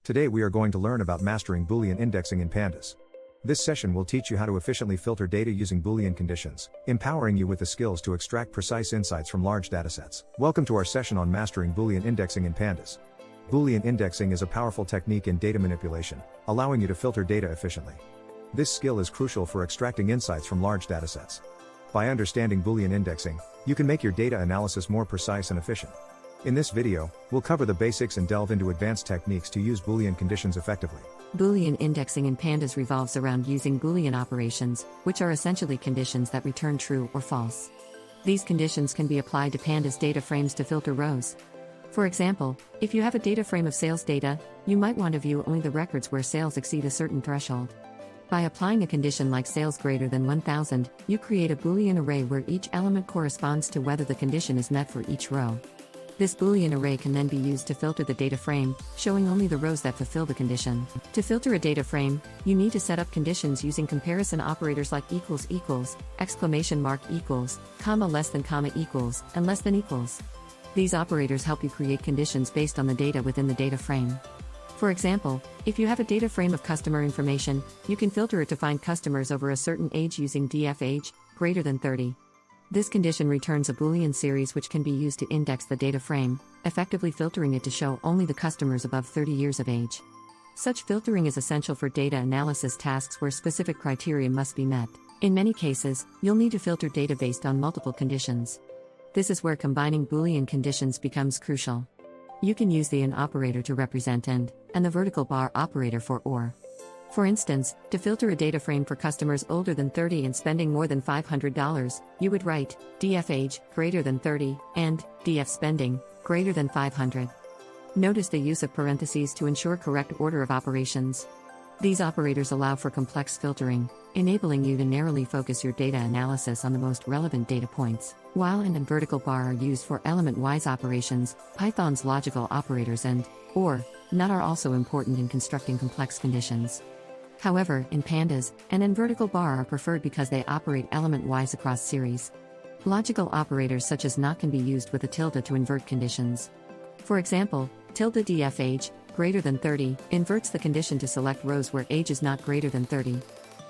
Today we are going to learn about mastering Boolean indexing in Pandas. This session will teach you how to efficiently filter data using Boolean conditions, empowering you with the skills to extract precise insights from large datasets. Welcome to our session on mastering Boolean indexing in Pandas. Boolean indexing is a powerful technique in data manipulation, allowing you to filter data efficiently. This skill is crucial for extracting insights from large datasets. By understanding Boolean indexing, you can make your data analysis more precise and efficient. In this video, we'll cover the basics and delve into advanced techniques to use Boolean conditions effectively. Boolean indexing in Pandas revolves around using Boolean operations, which are essentially conditions that return true or false. These conditions can be applied to Pandas data frames to filter rows. For example, if you have a data frame of sales data, you might want to view only the records where sales exceed a certain threshold. By applying a condition like sales greater than 1,000, you create a Boolean array where each element corresponds to whether the condition is met for each row. This Boolean array can then be used to filter the data frame, showing only the rows that fulfill the condition. To filter a data frame, you need to set up conditions using comparison operators like equals equals, exclamation mark equals, comma less than comma equals, and less than equals. These operators help you create conditions based on the data within the data frame. For example, if you have a data frame of customer information, you can filter it to find customers over a certain age using DFAge, greater than 30. This condition returns a Boolean series which can be used to index the data frame, effectively filtering it to show only the customers above 30 years of age. Such filtering is essential for data analysis tasks where specific criteria must be met. In many cases, you'll need to filter data based on multiple conditions. This is where combining Boolean conditions becomes crucial. You can use the AND operator to represent AND, and the vertical bar operator for OR. For instance, to filter a data frame for customers older than 30 and spending more than $500, you would write DF age greater than 30 and DF spending greater than 500. Notice the use of parentheses to ensure correct order of operations. These operators allow for complex filtering, enabling you to narrowly focus your data analysis on the most relevant data points. While AND and vertical bar are used for element-wise operations, Python's logical operators and OR, NOT are also important in constructing complex conditions. However, in Pandas, AND and vertical bar are preferred because they operate element-wise across series. Logical operators such as NOT can be used with a tilde to invert conditions. For example, tilde df age, greater than 30, inverts the condition to select rows where age is not greater than 30.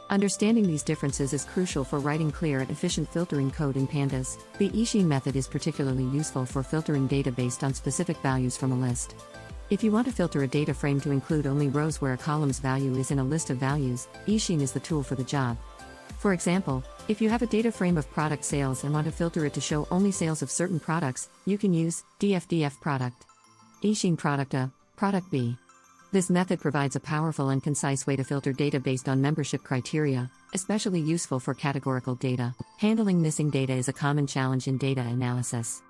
Understanding these differences is crucial for writing clear and efficient filtering code in Pandas. The Ishin method is particularly useful for filtering data based on specific values from a list. If you want to filter a data frame to include only rows where a column's value is in a list of values, Ishin is the tool for the job. For example, if you have a data frame of product sales and want to filter it to show only sales of certain products, you can use DF product. Ishin product A, product B. This method provides a powerful and concise way to filter data based on membership criteria, especially useful for categorical data. Handling missing data is a common challenge in data analysis.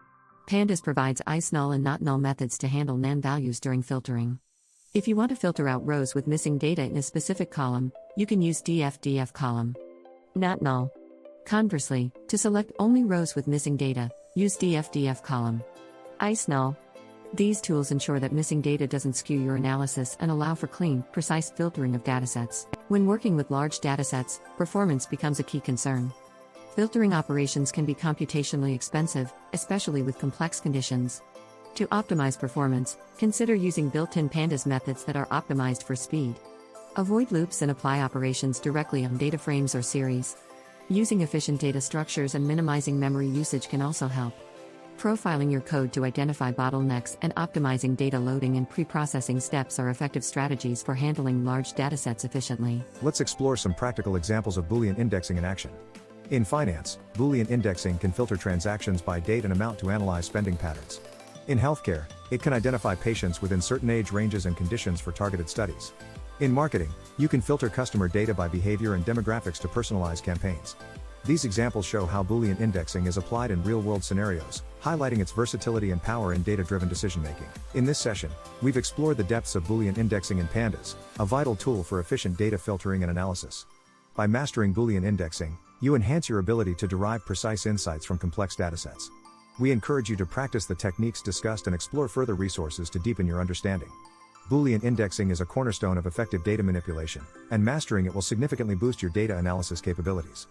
Pandas provides IceNull and NotNull methods to handle NaN values during filtering. If you want to filter out rows with missing data in a specific column, you can use DF column. NotNull. Conversely, to select only rows with missing data, use DF column. IceNull. These tools ensure that missing data doesn't skew your analysis and allow for clean, precise filtering of datasets. When working with large datasets, performance becomes a key concern. Filtering operations can be computationally expensive, especially with complex conditions. To optimize performance, consider using built-in Pandas methods that are optimized for speed. Avoid loops and apply operations directly on data frames or series. Using efficient data structures and minimizing memory usage can also help. Profiling your code to identify bottlenecks and optimizing data loading and pre-processing steps are effective strategies for handling large datasets efficiently. Let's explore some practical examples of Boolean indexing in action. In finance, Boolean indexing can filter transactions by date and amount to analyze spending patterns. In healthcare, it can identify patients within certain age ranges and conditions for targeted studies. In marketing, you can filter customer data by behavior and demographics to personalize campaigns. These examples show how Boolean indexing is applied in real-world scenarios, highlighting its versatility and power in data-driven decision-making. In this session, we've explored the depths of Boolean indexing in Pandas, a vital tool for efficient data filtering and analysis. By mastering Boolean indexing, you enhance your ability to derive precise insights from complex datasets. We encourage you to practice the techniques discussed and explore further resources to deepen your understanding. Boolean indexing is a cornerstone of effective data manipulation, and mastering it will significantly boost your data analysis capabilities.